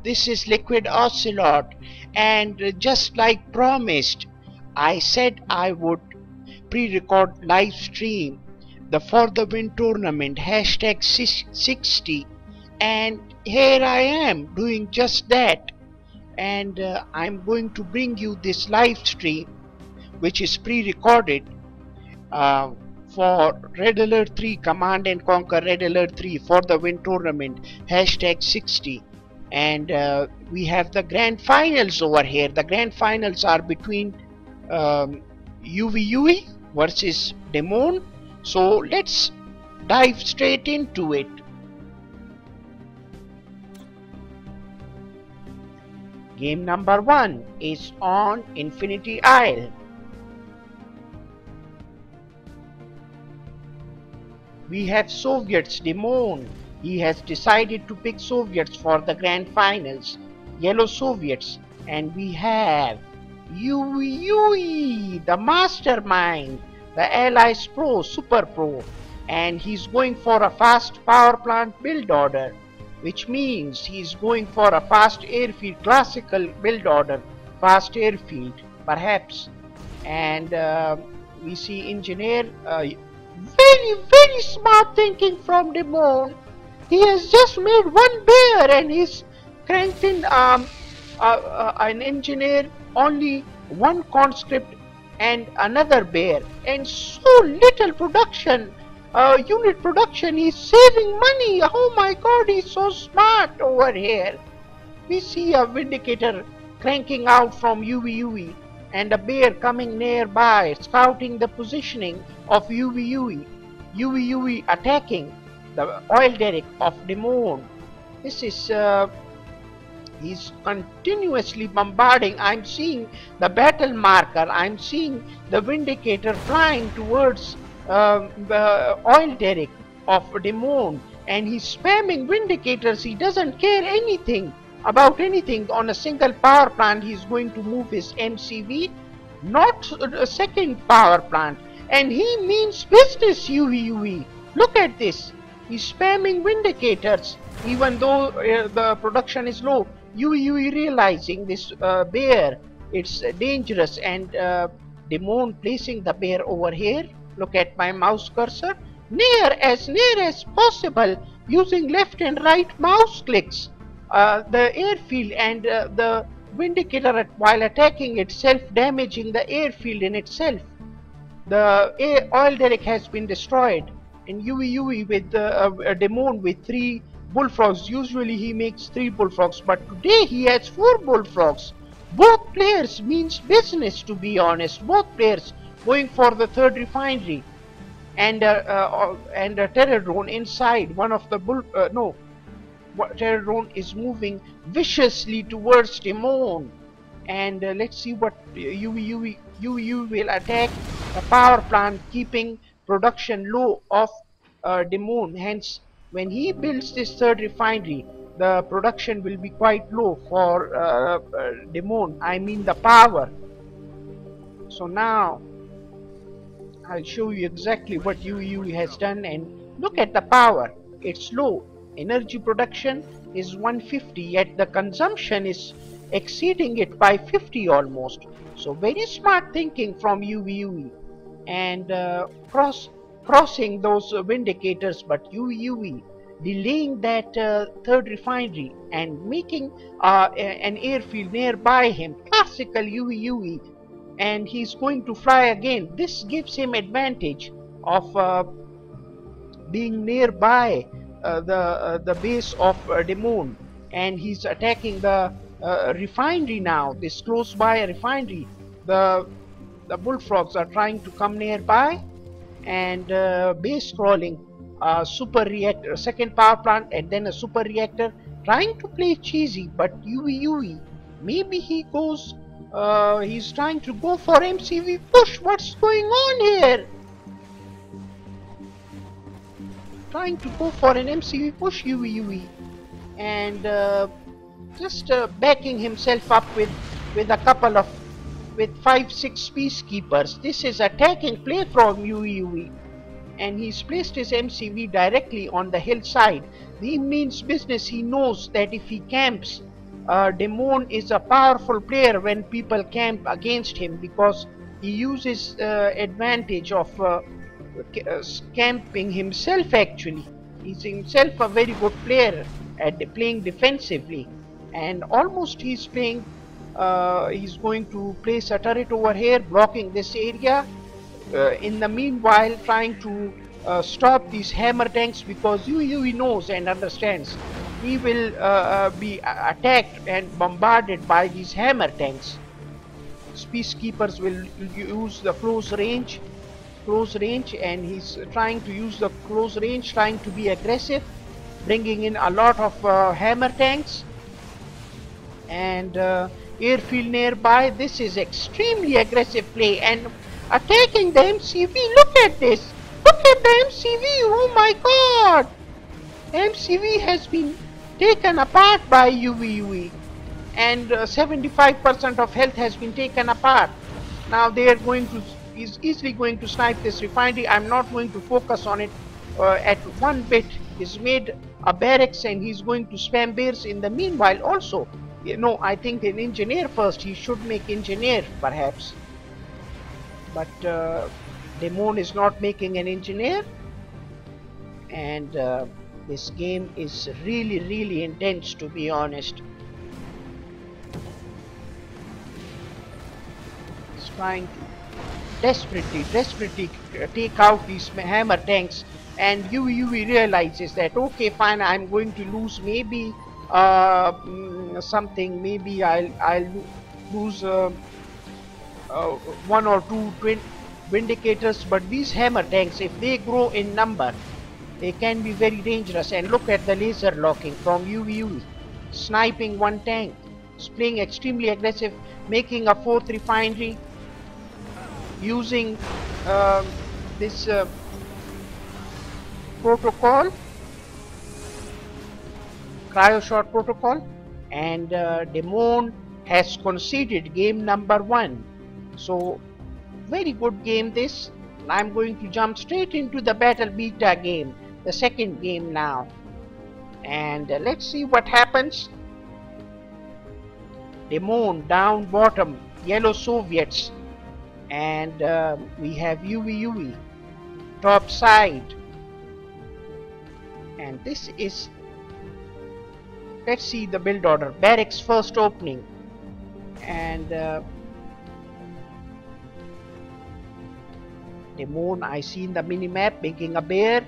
this is Liquid Ocelot, and just like promised, I said I would pre-record live stream the For the Win tournament hashtag 60, and here I am doing just that. And I'm going to bring you this live stream, which is pre-recorded uh, for Red Alert 3, Command and Conquer Red Alert 3 For the Win tournament hashtag 60. And we have the grand finals over here. The grand finals are between Yuiyui versus Dimon. So let's dive straight into it. Game number 1 is on Infinity Isle. We have Soviets, Dimon. He has decided to pick Soviets for the grand finals. Yellow Soviets. And we have Yuiyui, the mastermind, the Allies Pro, Super Pro. And he's going for a fast power plant build order, which means he's going for a fast airfield, classical build order, fast airfield, perhaps. And we see engineer, very smart thinking from Dimon. He has just made one bear and he's cranked in an engineer, only one conscript and another bear, and so little production, unit production. He's saving money. Oh my god, he's so smart over here. We see a Vindicator cranking out from Yuiyui and a bear coming nearby, scouting the positioning of Yuiyui. Yuiyui attacking the oil derrick of Dimon. This is he's continuously bombarding. I'm seeing the battle marker. I'm seeing the Vindicator flying towards the oil derrick of Dimon, and he's spamming Vindicators. He doesn't care anything about anything. On a single power plant, he's going to move his MCV, not a second power plant. And he means business, Yuiyui. Look at this. He's spamming Vindicators, even though the production is low. Yuiyui realizing this bear, it's dangerous, and Dimon placing the bear over here. Look at my mouse cursor. Near as possible, using left and right mouse clicks. The airfield and the Vindicator, while attacking itself, damaging the airfield in itself. The oil derrick has been destroyed, and Yuiyui with Dimon with 3 bullfrogs. Usually he makes 3 bullfrogs, but today he has 4 bullfrogs. Both players means business, to be honest. Both players going for the 3rd refinery, and a terror drone inside. One of the terror drone is moving viciously towards Dimon. And let's see what Yuiyui will attack the power plant, keeping production low of Dimon. Hence, when he builds this 3rd refinery, the production will be quite low for Dimon. I mean the power. So now I'll show you exactly what Yuiyui has done, and look at the power. It's low. Energy production is 150, yet the consumption is exceeding it by 50 almost. So very smart thinking from Yuiyui, and crossing those Vindicators, but Yuiyui delaying that 3rd refinery and making an airfield nearby him. Classical Yuiyui, and he's going to fly again. This gives him advantage of being nearby the base of Dimon, and he's attacking the refinery now. This close by a refinery. The bullfrogs are trying to come nearby, and base crawling, super reactor, 2nd power plant, and then a super reactor, trying to play cheesy. But Yuiyui, maybe he goes, he's trying to go for MCV push. What's going on here? Trying to go for an MCV push, Yuiyui, and just backing himself up with a couple of, with 5-6 peacekeepers. This is attacking play from Yuiyui, and he's placed his MCV directly on the hillside. He means business. He knows that if he camps Dimon is a powerful player when people camp against him because he uses advantage of camping himself actually. He's himself a very good player at playing defensively, and almost he's going to place a turret over here blocking this area, in the meanwhile trying to stop these hammer tanks, because Yuiyui knows and understands he will be attacked and bombarded by these hammer tanks. Peacekeepers will use the close range, and he's trying to use the close range, trying to be aggressive, bringing in a lot of hammer tanks and airfield nearby. This is extremely aggressive play and attacking the MCV. Look at this. Look at the MCV. Oh my god. MCV has been taken apart by Yuiyui, and 75% of health has been taken apart. Now they are going to is easily going to snipe this refinery. I'm not going to focus on it at one bit. He's made a barracks and he's going to spam bears in the meanwhile also. You know, I think an engineer first. He should make engineer perhaps, but Dimon is not making an engineer, and this game is really intense, to be honest. He's trying to desperately take out these hammer tanks, and Yuiyui realizes that okay, fine, I'm going to lose maybe something. Maybe I'll lose one or two vindicators, but these hammer tanks, if they grow in number, they can be very dangerous. And look at the laser locking from Yuiyui, sniping one tank. It's playing extremely aggressive, making a fourth refinery, using this protocol, cryo shot protocol, and Dimon has conceded game number 1. So very good game this. I'm going to jump straight into the battle beta game, the second game now, and let's see what happens. Dimon down bottom, yellow Soviets, and we have Yuiyui top side, and this is, let's see the build order. Barracks first opening, and Dimon, I see in the mini-map, making a bear,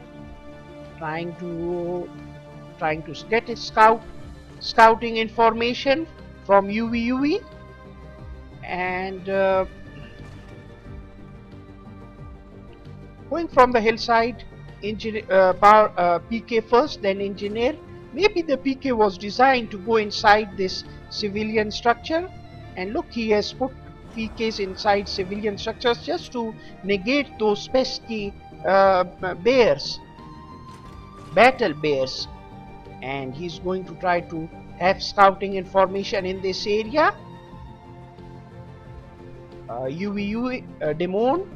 trying to get a scouting information from Yuiyui, and going from the hillside. PK first, then engineer. Maybe the PK was designed to go inside this civilian structure, and look, he has put PKs inside civilian structures just to negate those pesky bears, battle bears, and he's going to try to have scouting information in this area. Yuiyui, Dimon,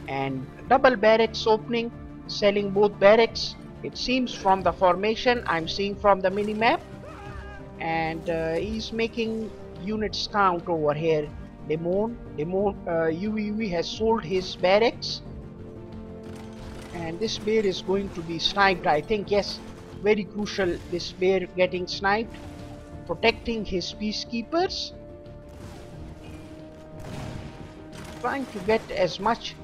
and double barracks opening, selling both barracks. It seems from the formation I'm seeing from the mini map, and he's making units count over here. Yuiyui has sold his barracks, and this bear is going to be sniped, I think. Yes, very crucial, this bear getting sniped, protecting his peacekeepers, trying to get as much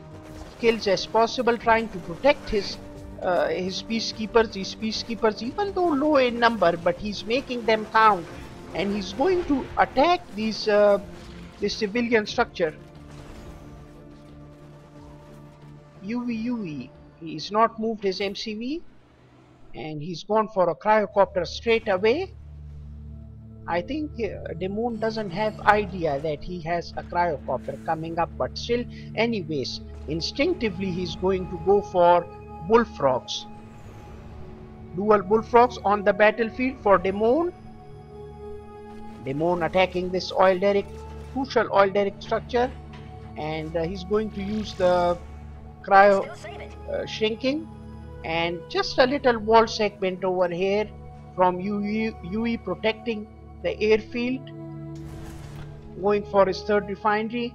kills as possible, trying to protect his peacekeepers. These peacekeepers, even though low in number, but he's making them count, and he's going to attack these this civilian structure. Yuiyui, he's not moved his MCV, and he's gone for a cryocopter straight away. I think Dimon doesn't have idea that he has a cryocopter coming up, but still, anyways, instinctively he's going to go for bullfrogs. Dual bullfrogs on the battlefield for Dimon. Dimon attacking this oil derrick, crucial oil derrick structure, and he's going to use the cryo shrinking, and just a little wall segment over here from Yuiyui protecting the airfield, going for his third refinery,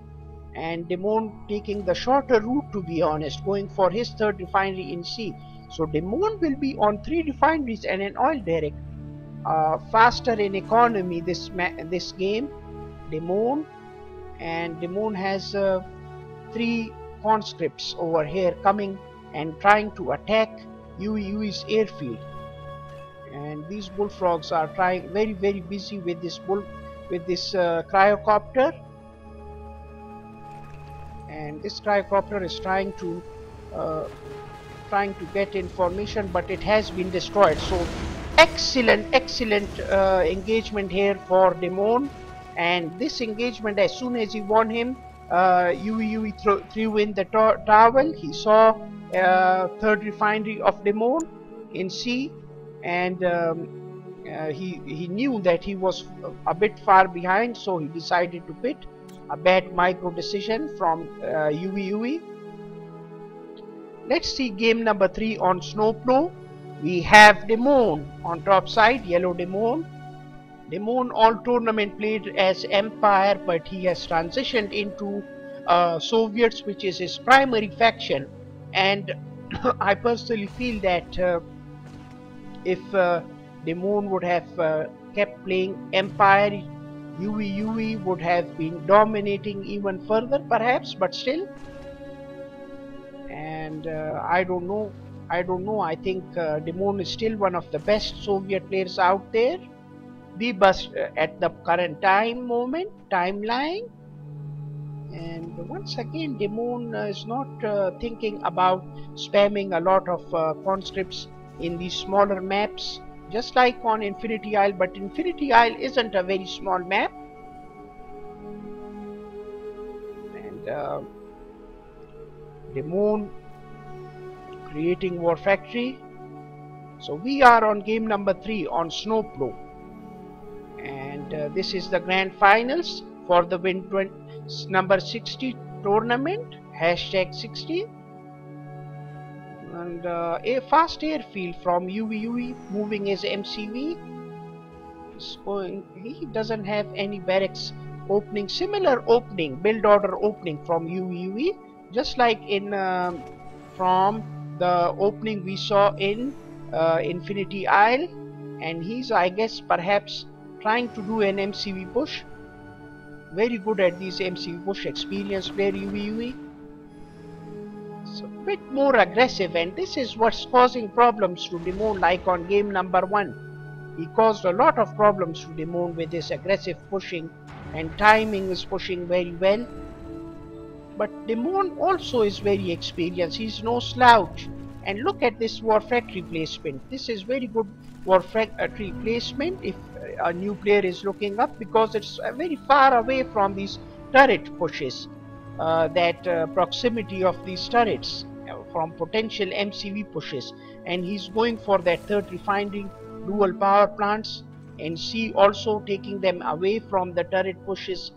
and Dimon taking the shorter route, to be honest, going for his third refinery in C. So Dimon will be on 3 refineries and an oil derrick. Faster in economy this game, Dimon, and Dimon has 3 conscripts over here coming and trying to attack Yuiyui's airfield. And these bullfrogs are trying very busy with this cryocopter, and this cryocopter is uh, trying to get information, but it has been destroyed. So excellent engagement here for Dimon, and this engagement, as soon as he won him, Yuiyui threw in the towel. He saw third refinery of Dimon in C, and he knew that he was a bit far behind, so he decided to quit. A bad micro decision from Yuiyui. Let's see game number 3 on Snowplow. We have Dimon on top side, yellow Dimon. Dimon all tournament played as Empire, but he has transitioned into Soviets, which is his primary faction. And I personally feel that if Dimon would have kept playing Empire, Yuiyui would have been dominating even further, perhaps, but still. And I don't know. I think Dimon is still one of the best Soviet players out there. We bust at the current timeline. And once again, Dimon is not thinking about spamming a lot of conscripts in these smaller maps, just like on Infinity Isle. But Infinity Isle isn't a very small map. And Dimon creating war factory. So we are on game number 3 on Snowplow, and this is the grand finals for the number 60 tournament, #60, and a fast airfield from Yuiyui moving his MCV. He doesn't have any barracks opening. Similar opening, build order opening from Yuiyui, just like in from the opening we saw in Infinity Isle. And he's, I guess, perhaps trying to do an MCV push. Very good at these MCV push, experienced player Yuiyui. It's a bit more aggressive, and this is what's causing problems to Dimon, like on game number 1. He caused a lot of problems to Dimon with his aggressive pushing, and timing is pushing very well. But Dimon also is very experienced. He's no slouch. And look at this war factory placement. This is very good war factory placement if a new player is looking up, because it's very far away from these turret pushes. That proximity of these turrets from potential MCV pushes. And he's going for that third refinery, dual power plants, and C also taking them away from the turret pushes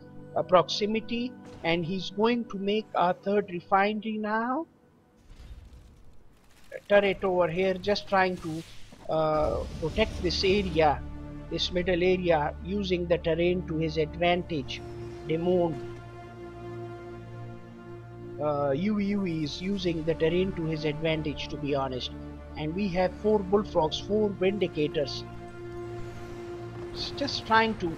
proximity. And he's going to make a third refinery now. A turret over here, just trying to protect this area, this middle area, using the terrain to his advantage. Dimon, Yuiyui is using the terrain to his advantage, to be honest. And we have 4 bullfrogs, 4 vindicators. It's just trying to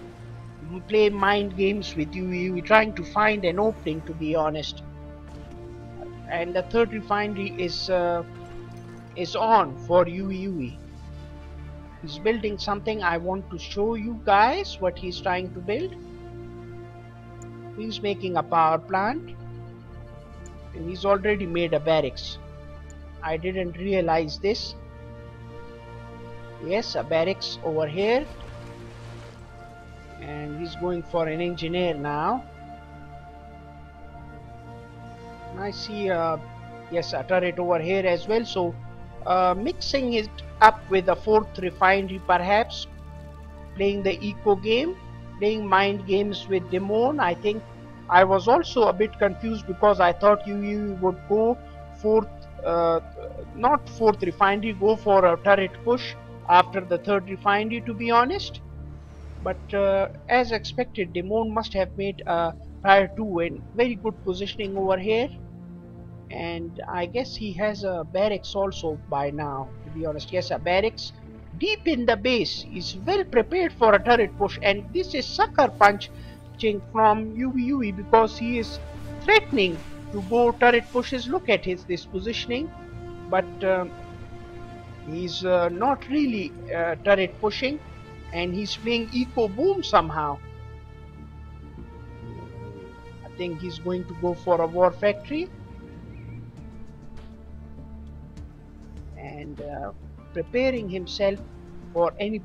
play mind games with Yuiyui, trying to find an opening, to be honest. And the third refinery is on for Yuiyui. He's building something. I want to show you guys what he's trying to build. He's making a power plant, and he's already made a barracks. I didn't realize this. Yes, a barracks over here. And he's going for an engineer now. I see yes, a turret over here as well. So mixing it up with a 4th refinery, perhaps playing the eco game, playing mind games with Dimon. I think I was also a bit confused, because I thought you would go 4th, not 4th refinery, go for a turret push after the 3rd refinery, to be honest. But as expected, Dimon must have made a tier 2 in very good positioning over here. And I guess he has a barracks also by now, to be honest. Yes, a barracks deep in the base is well prepared for a turret push, and this is sucker punching from Yuiyui because he is threatening to go turret pushes. Look at his this positioning, but he's not really turret pushing, and he's playing eco boom somehow. I think he's going to go for a war factory and preparing himself for any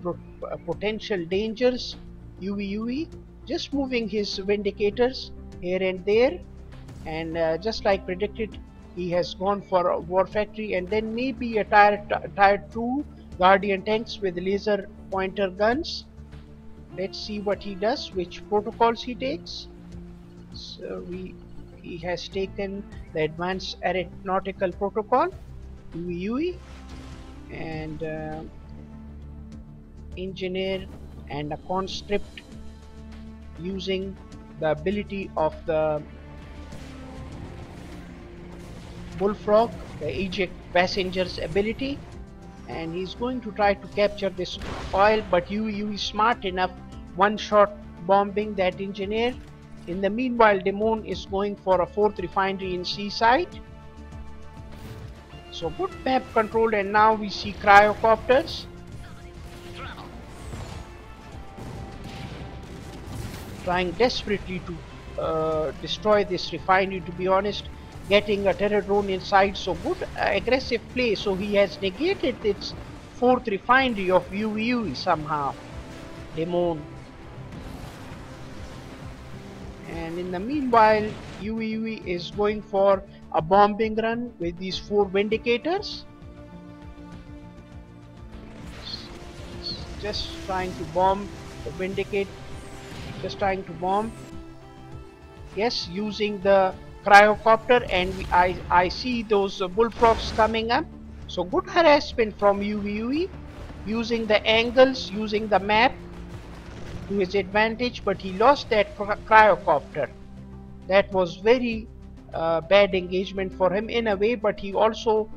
potential dangers. Yuiyui just moving his vindicators here and there, and just like predicted, he has gone for a war factory, and then maybe a tier 2 guardian tanks with laser pointer guns. Let's see what he does, which protocols he takes. So he has taken the advanced aeronautical protocol, Yuiyui, and engineer and a conscript using the ability of the bullfrog, the eject passenger's ability, and he's going to try to capture this oil, but you is smart enough, one shot bombing that engineer. In the meanwhile, Dimon is going for a fourth refinery in seaside. So good map control, and now we see cryocopters trying desperately to destroy this refinery, to be honest, getting a terror drone inside. So good aggressive play. So he has negated its fourth refinery of Yuiyui somehow, Dimon. And in the meanwhile, Yuiyui is going for a bombing run with these 4 vindicators, just trying to bomb the vindicate, just trying to bomb. Yes, using the cryocopter, and I see those bullfrogs coming up. So good harassment from Yuiyui, using the angles, using the map to his advantage, but he lost that cryocopter. That was very bad engagement for him in a way, but he also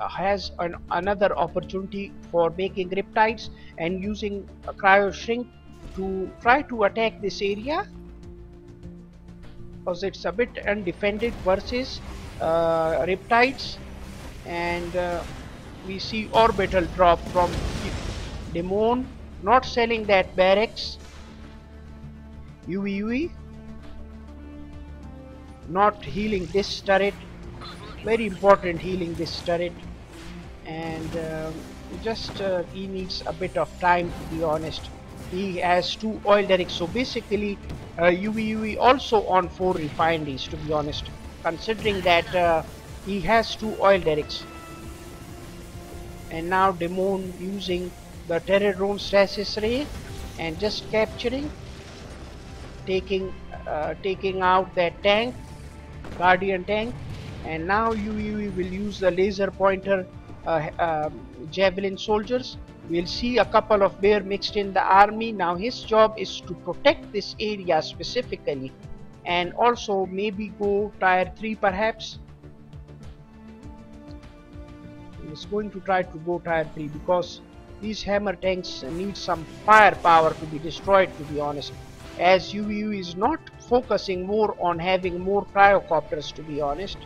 has another opportunity for making riptides and using a cryo shrink to try to attack this area, because it's a bit undefended versus riptides. And we see orbital drop from Dimon, not selling that barracks. Yuiyui not healing this turret, very important healing this turret, and just he needs a bit of time, to be honest. He has 2 oil derricks, so basically Yuiyui also on 4 refineries, to be honest, considering that he has 2 oil derricks. And now Dimon using the terror drone stasis ray and just capturing, taking out that tank, guardian tank. And now Yuiyui will use the laser pointer javelin soldiers. We'll see a couple of bear mixed in the army. Now his job is to protect this area specifically, and also maybe go tier 3 perhaps. He's going to try to go tier 3 because these hammer tanks need some firepower to be destroyed, to be honest, as Yuiyui is not focusing more on having more cryocopters, to be honest.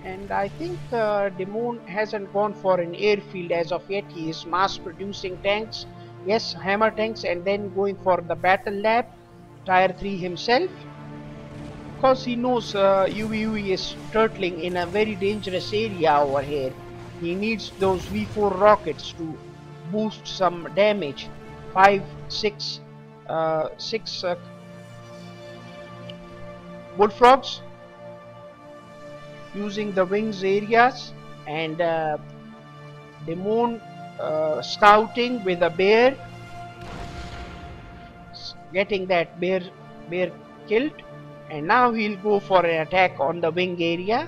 And I think Dimon hasn't gone for an airfield as of yet. He is mass producing tanks, yes, hammer tanks, and then going for the battle lab, tier 3 himself, because he knows Yuiyui is turtling in a very dangerous area over here. He needs those V4 rockets to boost some damage. 5, 6 bullfrogs using the wings areas, and Dimon scouting with a bear, getting that bear killed. And now he'll go for an attack on the wing area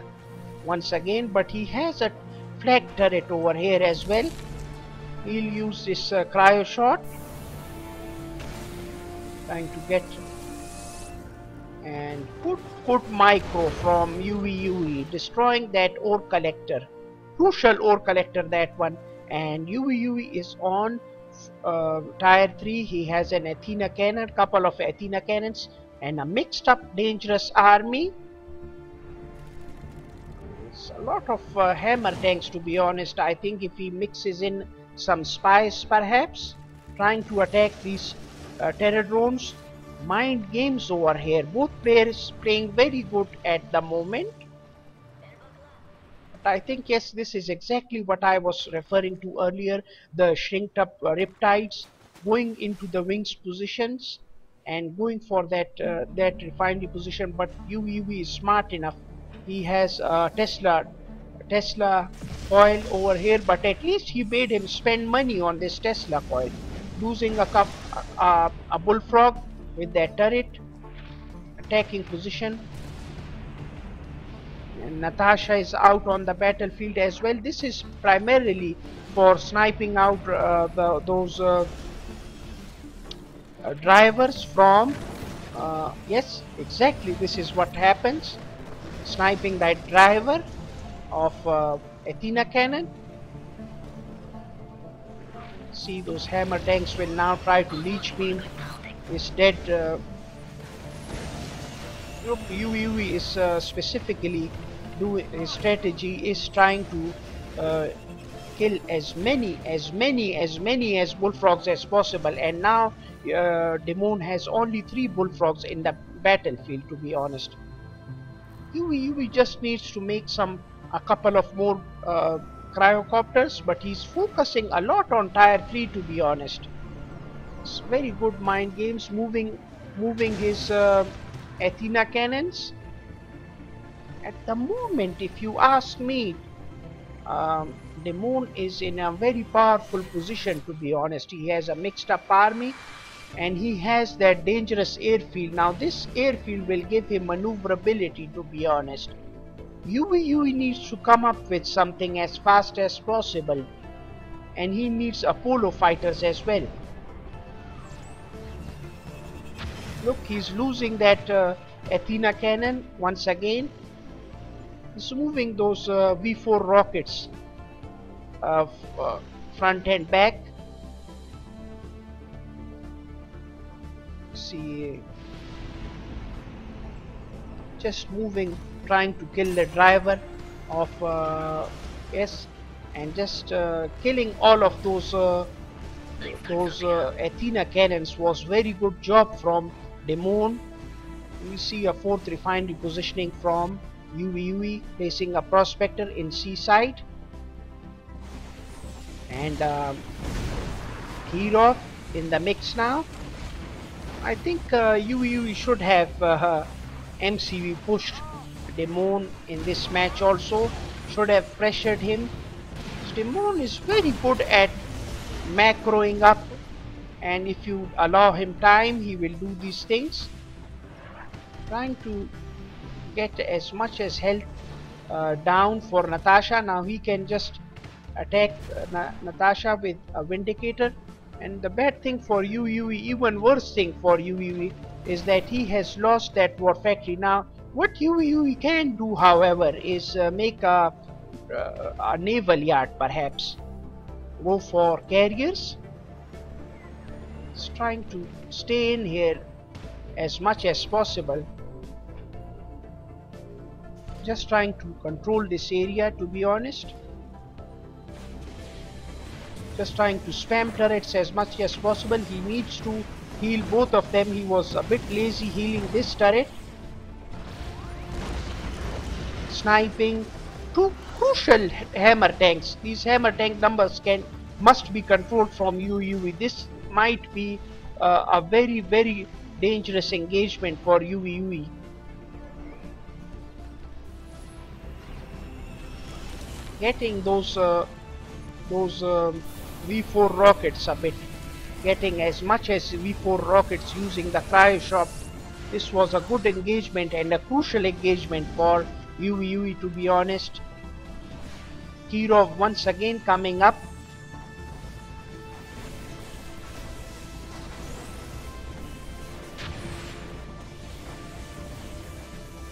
once again, but he has a flag turret over here as well. He'll use this cryo shot, trying to get, and good micro from Yuiyui, destroying that ore collector, crucial ore collector, that one. And Yuiyui is on tier 3. He has an Athena cannon, couple of Athena cannons, and a mixed up dangerous army. It's a lot of hammer tanks, to be honest. I think if he mixes in some spies perhaps, trying to attack these terror drones. Mind games over here. Both players playing very good at the moment. But I think yes, this is exactly what I was referring to earlier. The shrinked up riptides going into the wings positions and going for that refinery position. But UEV is smart enough. He has Tesla coil over here, but at least he made him spend money on this Tesla coil, losing a bullfrog with that turret attacking position. And Natasha is out on the battlefield as well. This is primarily for sniping out those drivers from yes, exactly, this is what happens, sniping that driver of Athena cannon. See, those hammer tanks will now try to leech beam this dead Yuiyui is specifically doing his strategy is trying to kill as many bullfrogs as possible, and now Dimon has only 3 bullfrogs in the battlefield, to be honest. Yuiyui just needs to make a couple of more cryocopters, but he's focusing a lot on tier 3, to be honest. It's very good mind games, moving his Athena cannons. At the moment, if you ask me, Dimon is in a very powerful position, to be honest. He has a mixed up army and he has that dangerous airfield. Now this airfield will give him maneuverability, to be honest. Yuiyui needs to come up with something as fast as possible, and he needs Apollo fighters as well. Look, he's losing that Athena cannon once again. He's moving those V4 rockets front and back. See, just moving, trying to kill the driver of S, and just killing all of those Athena cannons was very good job from Dimon. We see a 4th refinery positioning from Yuiyui, placing a prospector in seaside, and Kirov in the mix now. I think Yuiyui should have MCV pushed Dimon in this match also, should have pressured him. Dimon is very good at macroing up, and if you allow him time, he will do these things, trying to get as much as health down for Natasha. Now he can just attack Natasha with a Vindicator. And the bad thing for Yuiyui, even worse thing for Yuiyui, is that he has lost that war factory. Now what Yuiyui can do, however, is make a naval yard, perhaps go for carriers. He's trying to stay in here as much as possible, just trying to control this area, to be honest. Just trying to spam turrets as much as possible. He needs to heal both of them. He was a bit lazy healing this turret. Sniping 2 crucial hammer tanks. These hammer tank numbers must be controlled from Yuiyui. This might be a very dangerous engagement for Yuiyui. Getting those V4 rockets a bit, getting as much as V4 rockets using the cryo shop. This was a good engagement and a crucial engagement for Yuiyui, to be honest. Kirov once again coming up.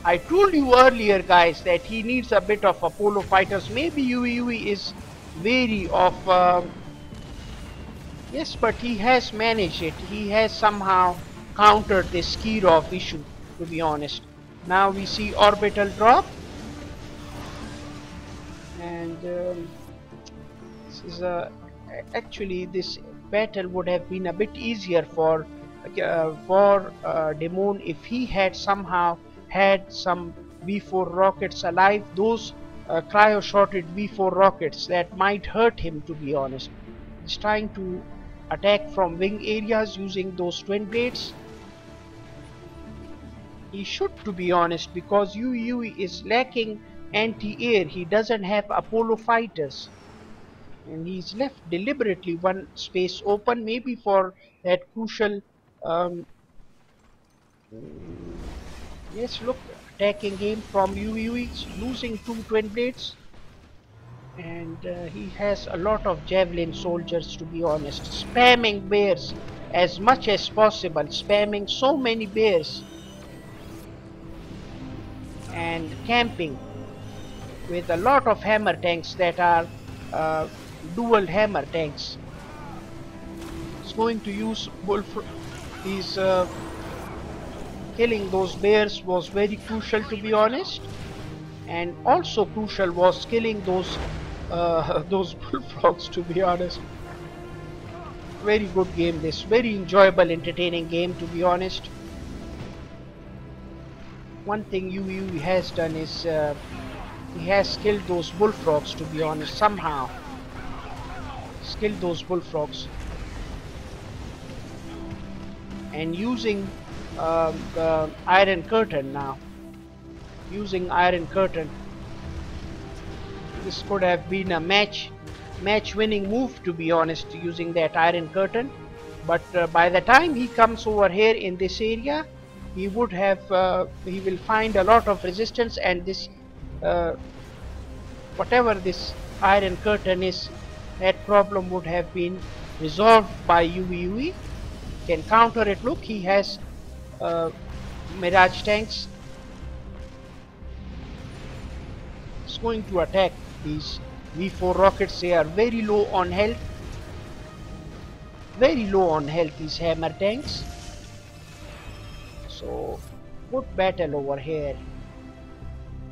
I told you earlier, guys, that he needs a bit of Apollo fighters. Maybe Yuiyui is wary of. Yes, but he has managed it. He has somehow countered this Kirov issue, to be honest. Now we see orbital drop, and this is actually this battle would have been a bit easier for Dimon if he had somehow had some V4 rockets alive. Those cryo-shotted V4 rockets that might hurt him, to be honest. He's trying to attack from wing areas using those twin blades. He should, to be honest, because Yuiyui is lacking anti-air. He doesn't have Apollo fighters, and he's left deliberately one space open, maybe for that crucial. Um, yes, look, attacking game from Yuiyui, losing two twin blades, and he has a lot of javelin soldiers, to be honest, spamming bears as much as possible, spamming so many bears and camping with a lot of hammer tanks that are uh, dual hammer tanks. He's going to use bullfrog. He's killing those bears was very crucial, to be honest, and also crucial was killing those those bullfrogs, to be honest. Very good game, this very enjoyable, entertaining game, to be honest. One thing Yuiyui has done is he has killed those bullfrogs, to be honest, somehow. He's killed those bullfrogs. And using the Iron Curtain now. Using Iron Curtain. This could have been a match-winning move, to be honest, using that Iron Curtain. But by the time he comes over here in this area, he would have he will find a lot of resistance, and this whatever this Iron Curtain is, that problem would have been resolved by Yuiyui. Can counter it. Look, he has Mirage tanks. It's going to attack these V4 rockets. They are very low on health. Very low on health, these hammer tanks. So good battle over here.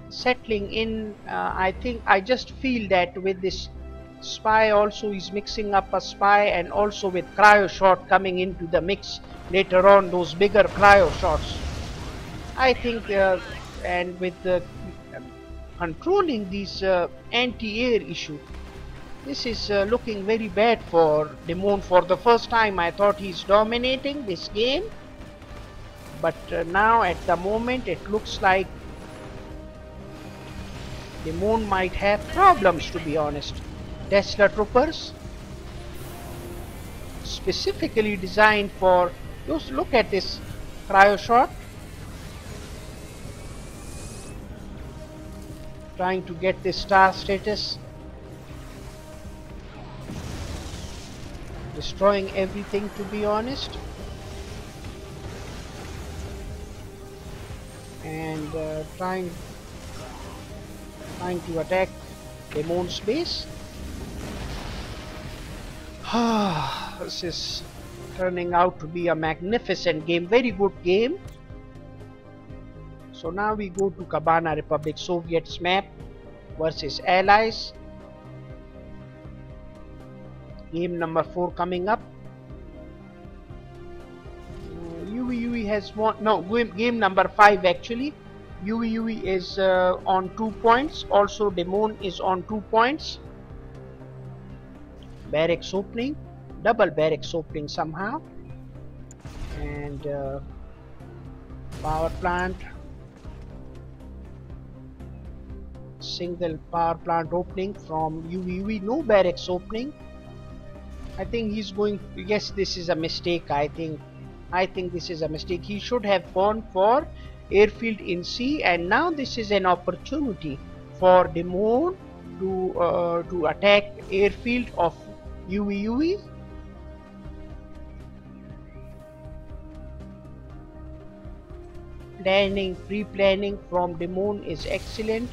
Settling in, I think I just feel that with this spy also, he's mixing up a spy, and also with cryo shot coming into the mix later on, those bigger cryo shots. I think and with the controlling these anti-air issue, this is looking very bad for Dimon. For the first time I thought he's dominating this game, but now at the moment it looks like Dimon might have problems, to be honest. Tesla troopers, specifically designed for those. Look at this cryo shot, trying to get this star status, destroying everything, to be honest, and trying to attack Dimon's base. This is turning out to be a magnificent game, very good game. So now we go to Cabana Republic, Soviets map versus Allies. Game number 4 coming up. Yuiyui has won. No, game number 5 actually. Yuiyui is on 2 points. Also Dimon is on 2 points. Barracks opening, double barracks opening somehow, and power plant, single power plant opening from Yuiyui. No barracks opening. I think he's going. Yes, this is a mistake. I think this is a mistake. He should have gone for airfield in C, and now this is an opportunity for Dimon to attack airfield of Yuiyui. pre-planning from Dimon is excellent.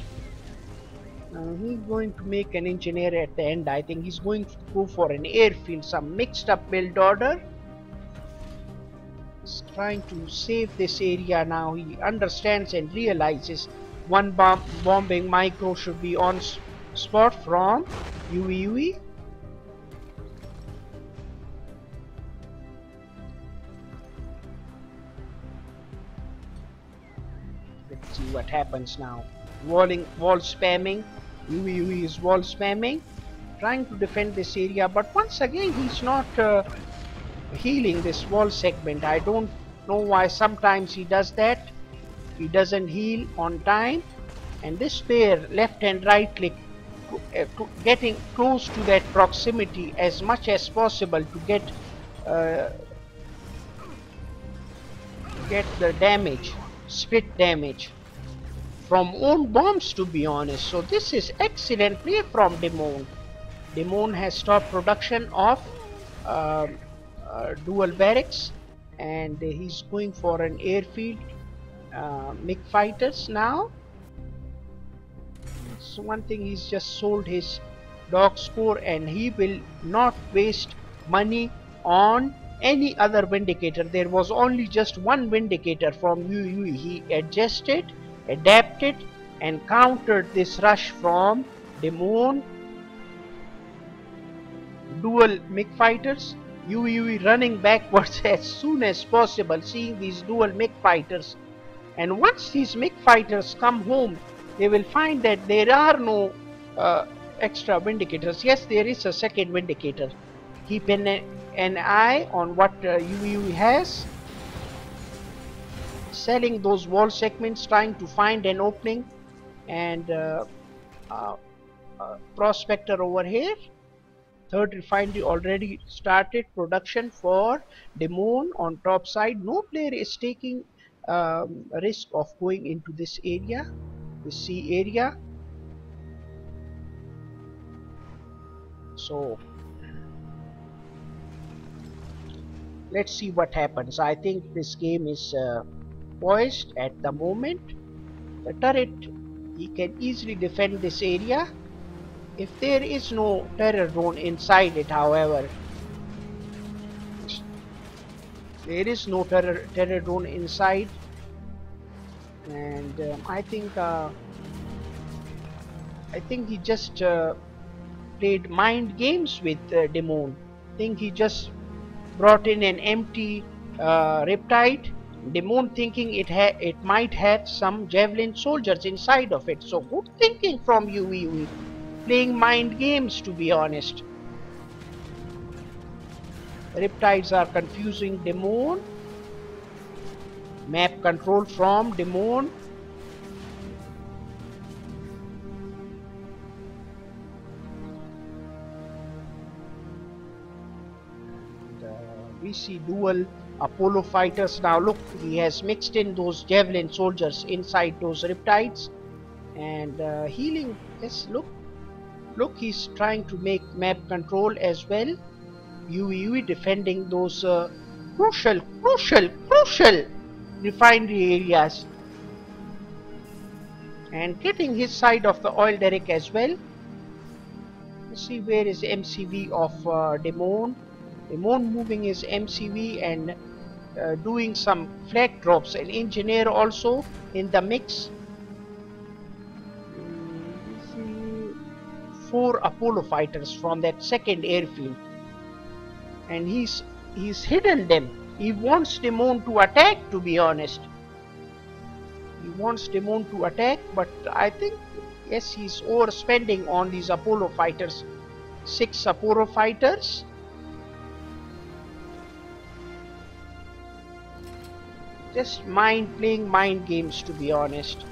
He's going to make an engineer at the end. I think he's going to go for an airfield, some mixed up build order. He's trying to save this area now. He understands and realizes one bombing micro should be on spot from Yuiyui. Let's see what happens now. Wall spamming. Yuiyui is wall spamming, trying to defend this area, but once again he's not healing this wall segment. I don't know why sometimes he does that. He doesn't heal on time, and this pair left and right click getting close to that proximity as much as possible to uh, get the damage, split damage from own bombs, to be honest. So this is excellent play from Dimon. Dimon has stopped production of uh, dual barracks, and he's going for an airfield MiG fighters now. So one thing, he's just sold his dog score, and he will not waste money on any other vindicator. There was only just one vindicator from Yuiyui. He adjusted, adapted, and countered this rush from Dimon. Dual MiG fighters. Yuiyui running backwards as soon as possible, seeing these dual MiG fighters. And once these MiG fighters come home, they will find that there are no extra vindicators. Yes, there is a second vindicator. Keep an eye on what Yuiyui has. Selling those wall segments, trying to find an opening, and prospector over here. Third refinery already started production for Dimon on top side. No player is taking risk of going into this area, the sea area. So let's see what happens. I think this game is poised at the moment. The turret, he can easily defend this area. If there is no terror drone inside it, however, there is no terror drone inside, and I think he just played mind games with Dimon. I think he just brought in an empty Riptide. Dimon thinking it might have some javelin soldiers inside of it. So good thinking from Yuiyui. Playing mind games, to be honest. Riptides are confusing Dimon. Map control from Dimon. We see dual Apollo fighters now. Look, he has mixed in those javelin soldiers inside those Riptides, and healing. Yes, look, he's trying to make map control as well. Yuiyui defending those crucial refinery areas, and getting his side of the oil derrick as well. Let's see, where is MCV of Dimon. Dimon moving his MCV and doing some flag drops. An engineer also in the mix. Four Apollo fighters from that second airfield, and he's hidden them. He wants Dimon to attack, to be honest. He wants Dimon to attack, but I think, yes, he's overspending on these Apollo fighters. 6 Apollo fighters. Just playing mind games, to be honest.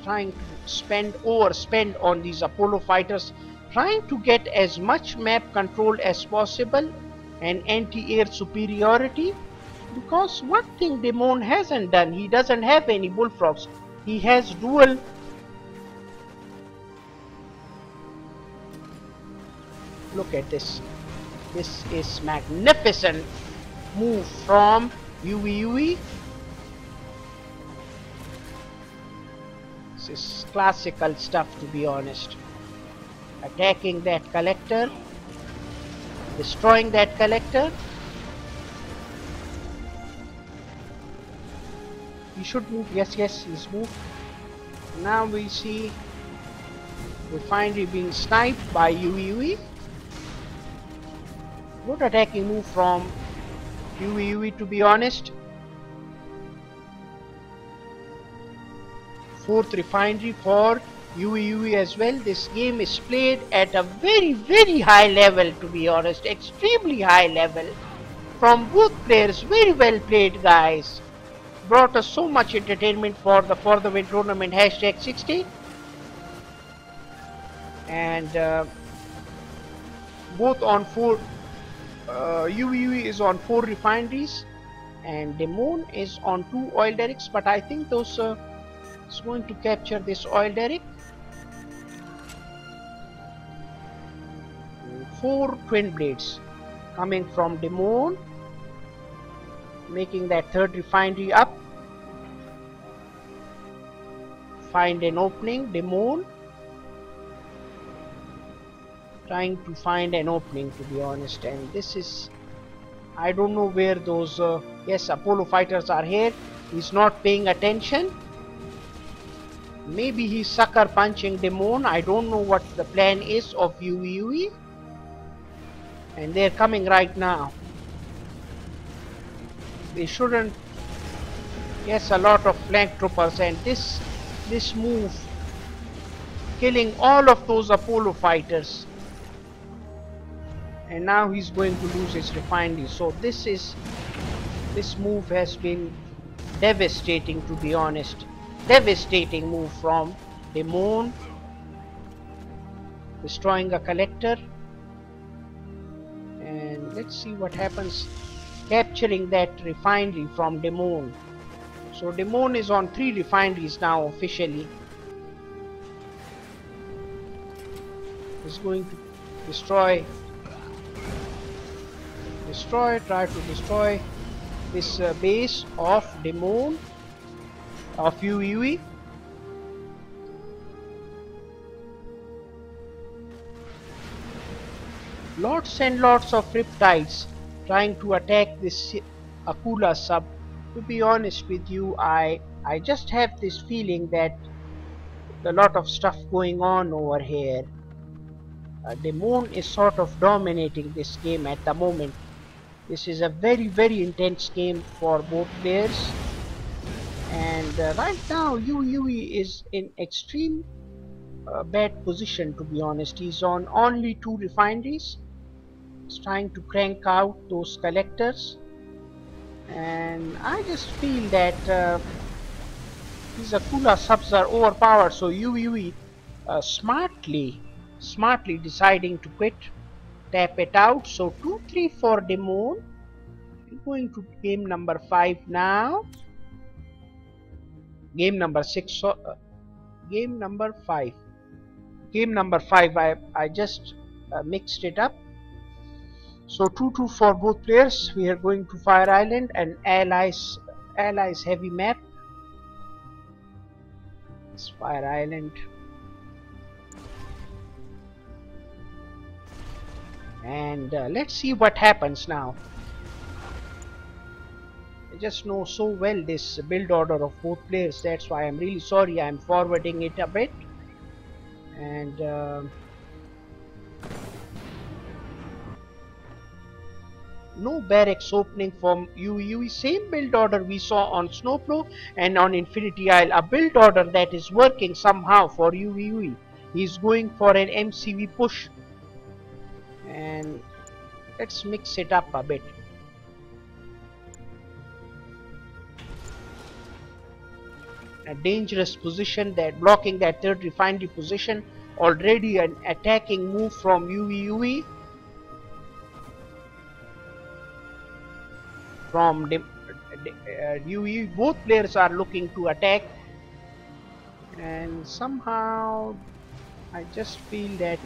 Trying to overspend on these Apollo fighters, trying to get as much map control as possible and anti-air superiority, because one thing Dimon hasn't done, he doesn't have any bullfrogs. He has dual look at this. This is magnificent move from Yuiyui. This is classical stuff, to be honest. Attacking that collector, destroying that collector. He should move. Yes, he's moved. Now we see Refinery being sniped by Yuiyui. Good attacking move from Yuiyui, to be honest. Fourth refinery for Yuiyui as well. This game is played at a very high level, to be honest. Extremely high level from both players. Very well played, guys. Brought us so much entertainment for the win tournament #60. And both on 4. Yuiyui is on 4 refineries and Dimon is on 2 oil derricks, but I think those is going to capture this oil derrick. 4 twin blades coming from Dimon, making that 3rd refinery up. Find an opening. Dimon trying to find an opening, to be honest, and this is, I don't know where those yes, Apollo fighters are here. He's not paying attention. Maybe he's sucker punching Dimon. I don't know what the plan is of Yuiyui, and they're coming right now. They shouldn't. Yes, a lot of flank troopers, and this move killing all of those Apollo fighters. And now he's going to lose his refinery. So this move has been devastating, to be honest. Devastating move from Dimon, destroying a collector. And let's see what happens, capturing that refinery from Dimon. So Dimon is on 3 refineries now officially. He's going to try to destroy this base of Dimon, of Yuiyui. Lots and lots of riptides trying to attack this Akula sub. To be honest with you, I just have this feeling that a lot of stuff going on over here. Dimon is sort of dominating this game at the moment. This is a very intense game for both players, and right now Yuiyui is in extreme bad position, to be honest. He's on only 2 refineries. He's trying to crank out those collectors, and I just feel that these Akula subs are overpowered. So Yuiyui smartly deciding to quit, tap it out. So 2-3 for Dimon. We're going to game number 5 now. Game number 6. Game number 5. Game number 5. I just mixed it up. So 2-2 for both players. We are going to Fire Island and Allies heavy map. It's Fire Island. And let's see what happens now. I just know so well this build order of both players. That's why I'm really sorry. I'm forwarding it a bit. And no barracks opening from Yuiyui. Same build order we saw on Snowplow and on Infinity Isle. A build order that is working somehow for Yuiyui. He's going for an MCV push. And let's mix it up a bit. A dangerous position, that blocking that 3rd refinery position. Already an attacking move from Yuiyui. From Yuiyui, both players are looking to attack, and somehow I just feel that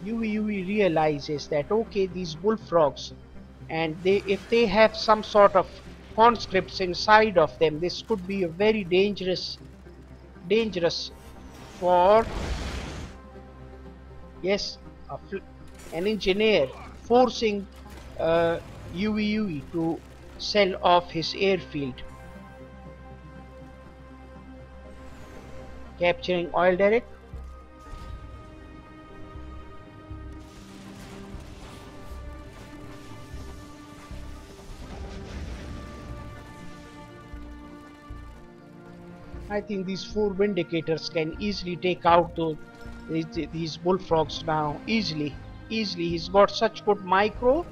Yuiyui realizes that okay, these bullfrogs and if they have some sort of conscripts inside of them, this could be a very dangerous for, yes, an engineer forcing uh, Yuiyui to sell off his airfield, capturing oil derrick. I think these four Vindicators can easily take out these bullfrogs now. Easily. He's got such good micro.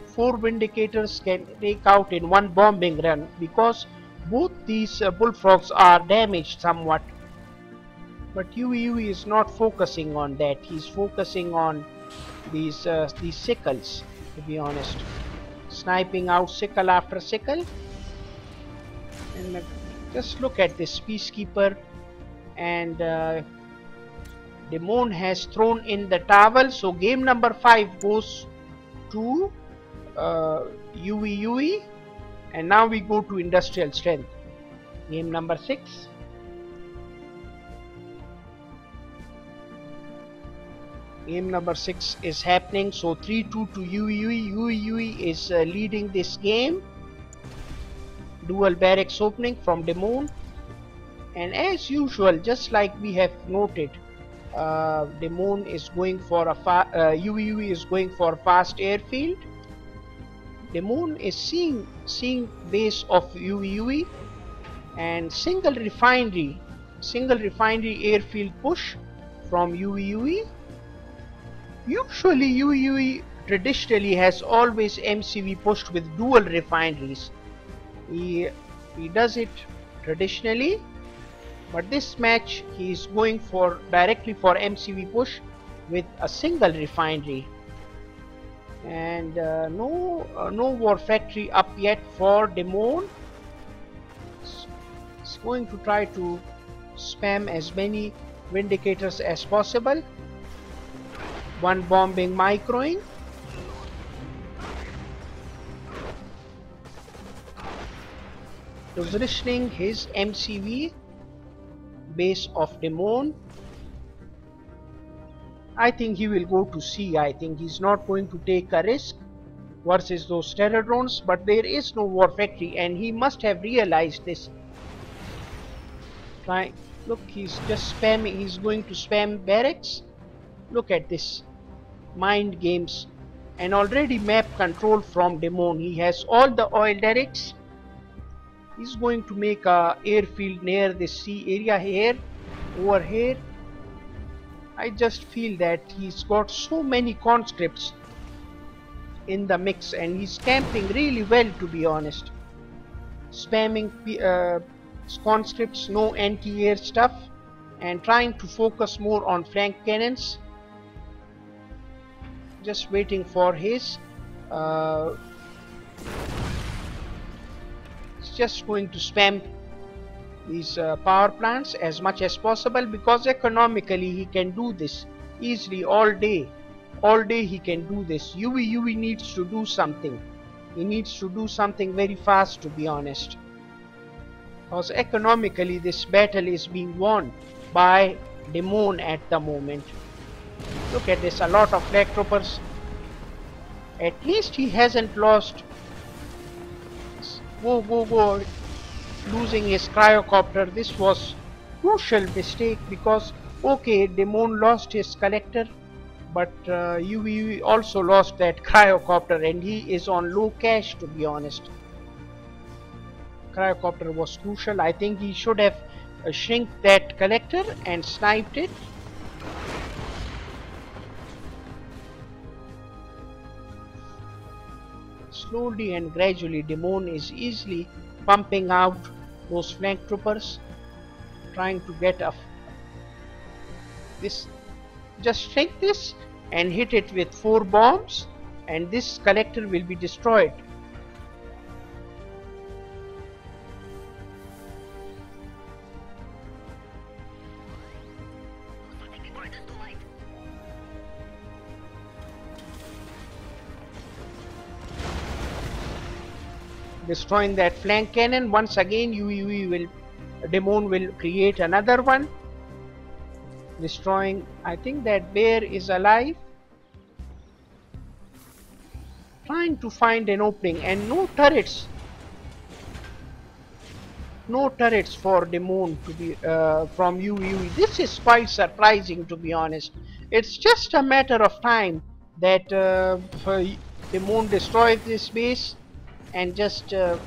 Four Vindicators can take out in one bombing run because both these bullfrogs are damaged somewhat. But Yuiyui is not focusing on that. He's focusing on these sickles, to be honest. Sniping out sickle after sickle. And just look at this Peacekeeper, and Dimon has thrown in the towel, so game number 5 goes to Yuiyui, and now we go to industrial strength. Game number 6. Game number 6 is happening, so 3-2 to Yuiyui. Yuiyui is leading this game. Dual barracks opening from Dimon, and as usual, just like we have noted, Dimon is going for a Yuiyui is going for a fast airfield. Dimon is seeing base of Yuiyui, and single refinery airfield push from Yuiyui. Usually Yuiyui traditionally has always MCV pushed with dual refineries. He does it traditionally, but this match he is going for directly for MCV push with a single refinery, and no war factory up yet for Dimon. He's going to try to spam as many Vindicators as possible. One bombing microing. Positioning his MCV base of Dimon. I think he will go to C. I think he's not going to take a risk versus those terror drones, but there is no war factory and he must have realized this. Look, he's just spamming, he's going to spam barracks. Look at this. Mind games. And already map control from Dimon. He has all the oil derricks. He's going to make a airfield near this sea area here, over here. I just feel that he's got so many conscripts in the mix and he's camping really well, to be honest. Spamming conscripts, no anti-air stuff, and trying to focus more on flank cannons. Just waiting for his just going to spam these power plants as much as possible because economically he can do this easily all day he can do this. Yuiyui needs to do something. He needs to do something very fast, to be honest, because economically this battle is being won by Dimon at the moment. Look at this, a lot of flag troopers. At least he hasn't lost. Go. Losing his cryocopter. This was crucial mistake because okay, Dimon lost his collector, but Yuiyui also lost that cryocopter and he is on low cash, to be honest. Cryocopter was crucial. I think he should have shrink that collector and sniped it. Slowly and gradually Dimon is easily pumping out those flank troopers, trying to get this. Just shrink this and hit it with 4 bombs and this collector will be destroyed. destroying that flank cannon. Once again, Dimon will create another one, destroying. I think that bear is alive, trying to find an opening, and no turrets. No turrets for Dimon to be from Yuiyui. This is quite surprising, to be honest. It's just a matter of time that Dimon destroys this base, and just a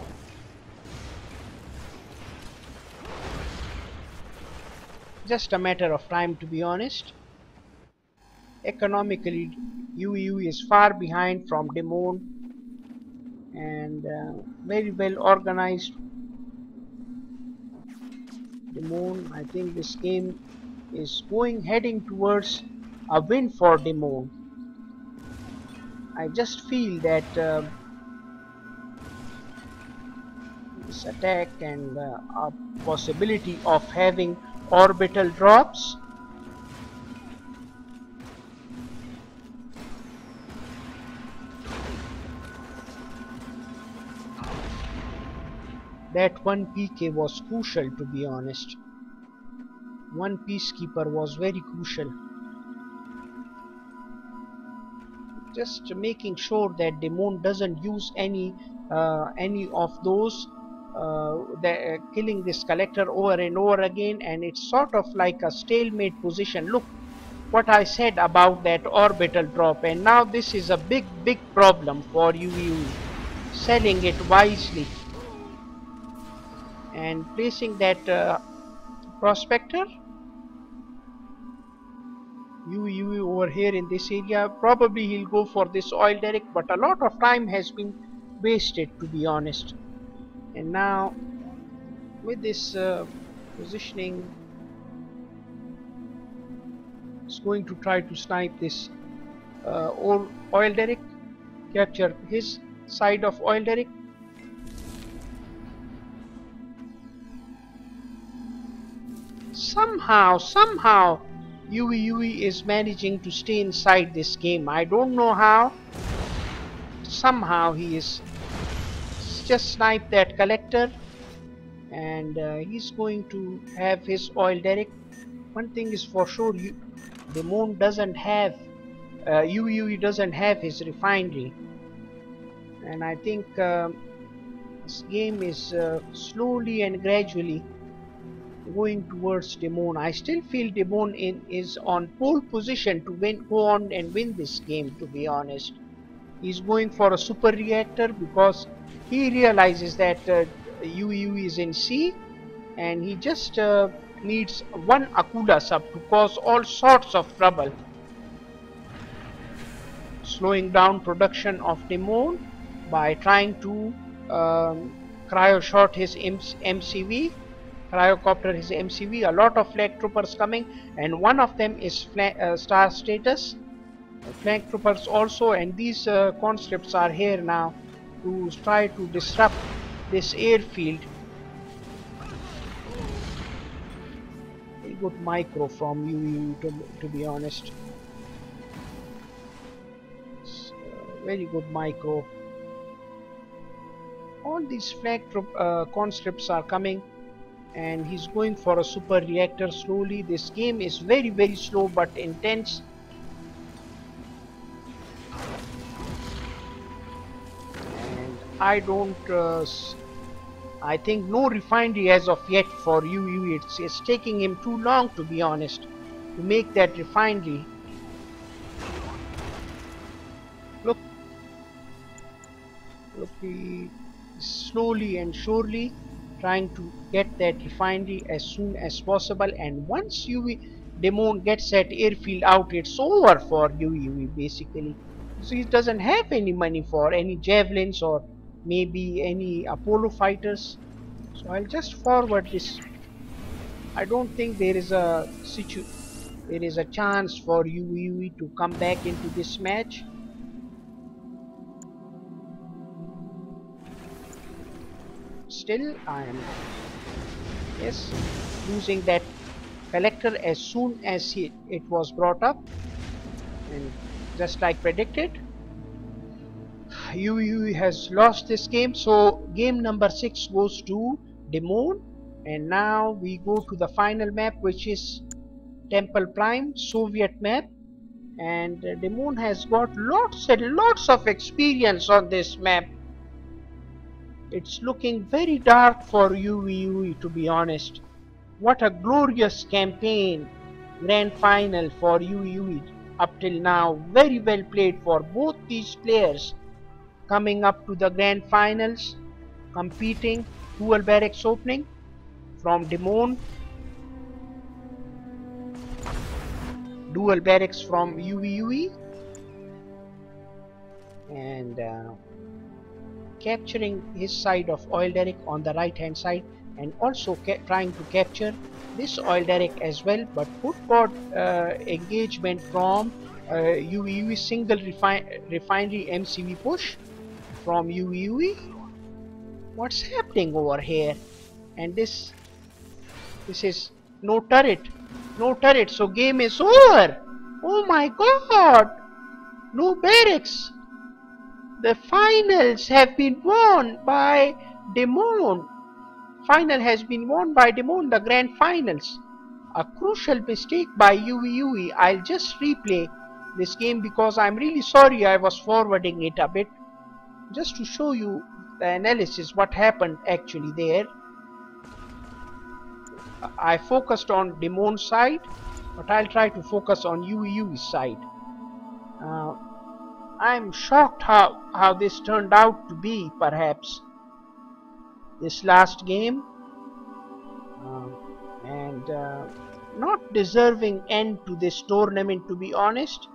matter of time, to be honest. Economically, Yuiyui is far behind from Dimon, and very well organized Dimon. I think this game is heading towards a win for Dimon. I just feel that this attack and a possibility of having orbital drops. That one PK was crucial, to be honest. One peacekeeper was very crucial. Just making sure that Dimon doesn't use any of those, killing this collector over and over again, and it's sort of like a stalemate position. Look what I said about that orbital drop, and now this is a big problem for Yuiyui. Selling it wisely and placing that prospector Yuiyui over here in this area. Probably he'll go for this oil derrick, but a lot of time has been wasted, to be honest. And now with this positioning, it's going to try to snipe this oil derrick, capture his side of oil derrick. Somehow Yuiyui is managing to stay inside this game. I don't know how. Somehow he is just sniped that collector, and he's going to have his oil derrick. One thing is for sure, Dimon doesn't have Yuiyui doesn't have his refinery, and I think this game is slowly and gradually going towards Dimon. I still feel Dimon is on pole position to go on and win this game, to be honest. He's going for a super reactor because he realizes that Yuiyui is in C, and he just needs one Akula sub to cause all sorts of trouble, slowing down production of Dimon by trying to cryo shot his MCV, cryocopter his MCV. A lot of flag troopers coming, and one of them is star status flank troopers also, and these conscripts are here now to try to disrupt this airfield. Very good micro from Yuiyui, to be honest. Very good micro. All these flag conscripts are coming, and he's going for a super reactor slowly. This game is very slow but intense. And I think no refinery as of yet for Yuiyui. It's taking him too long, to be honest, to make that refinery. Look, he slowly and surely trying to get that refinery as soon as possible, and once Dimon gets that airfield out, it's over for Yuiyui basically. So he doesn't have any money for any javelins or maybe any Apollo fighters. So I'll just forward this. I don't think there is a chance for Yuiyui to come back into this match. Still, I am losing that collector as soon as it was brought up, and just like predicted, Yuiyui has lost this game, so game number 6 goes to Dimon. And now we go to the final map, which is Temple Prime, Soviet map. And Dimon has got lots and lots of experience on this map. It's looking very dark for Yuiyui, to be honest. What a glorious campaign, grand final for Yuiyui up till now. Very well played for both these players, coming up to the grand finals, competing. Dual barracks opening from Dimon, dual barracks from Yuiyui, and capturing his side of oil derrick on the right hand side, and also trying to capture this oil derrick as well, but good got engagement from Yuiyui. Single refinery MCV push from Yuiyui. What's happening over here? And this is no turret, so game is over. Oh my god, no barracks. The finals have been won by Dimon. Final has been won by Dimon, the grand finals. A crucial mistake by Yuiyui. I'll just replay this game because I'm really sorry I was forwarding it a bit, just to show you the analysis, what happened actually there. I focused on Dimon's side, but I'll try to focus on Yuiyui's side. I'm shocked how this turned out to be, perhaps, this last game, and not deserving end to this tournament, to be honest.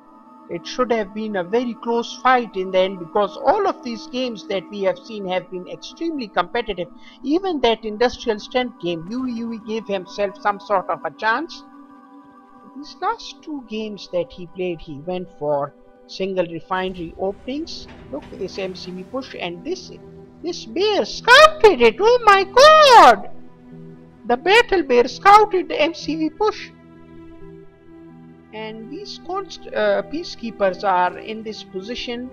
It should have been a very close fight in the end, because all of these games that we have seen have been extremely competitive. Even that industrial strength game, Yuiyui gave himself some sort of a chance. These last two games that he played, he went for single refinery openings. Look, this MCV push, and this bear scouted it. Oh my god! The battle bear scouted the MCV push. And these peacekeepers are in this position,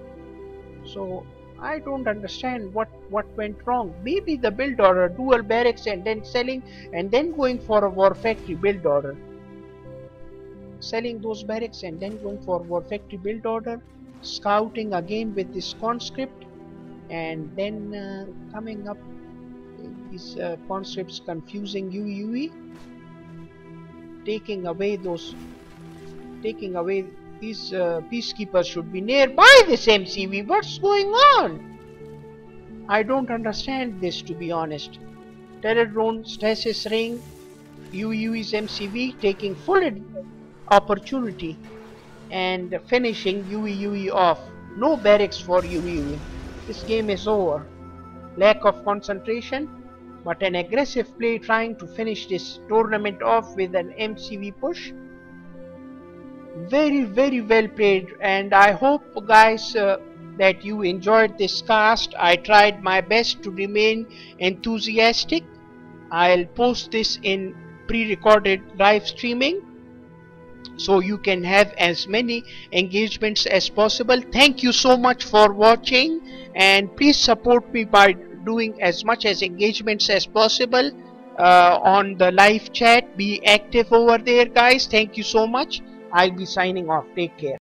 so I don't understand what went wrong. Maybe the build order, dual barracks and then selling, and then going for a war factory build order. Selling those barracks and then going for war factory build order, scouting again with this conscript, and then coming up these conscripts confusing Yuiyui, taking away these peacekeepers should be nearby this MCV. What's going on? I don't understand this, to be honest. Terror drone stasis ring, Yuiyui's MCV taking full opportunity and finishing Yuiyui off. No barracks for Yuiyui. This game is over. Lack of concentration, but an aggressive play trying to finish this tournament off with an MCV push. Very well played, and I hope, guys, that you enjoyed this cast. I tried my best to remain enthusiastic. I'll post this in pre-recorded live streaming, so you can have as many engagements as possible. Thank you so much for watching, and please support me by doing as much as engagements as possible on the live chat. Be active over there, guys. Thank you so much. I'll be signing off. Take care.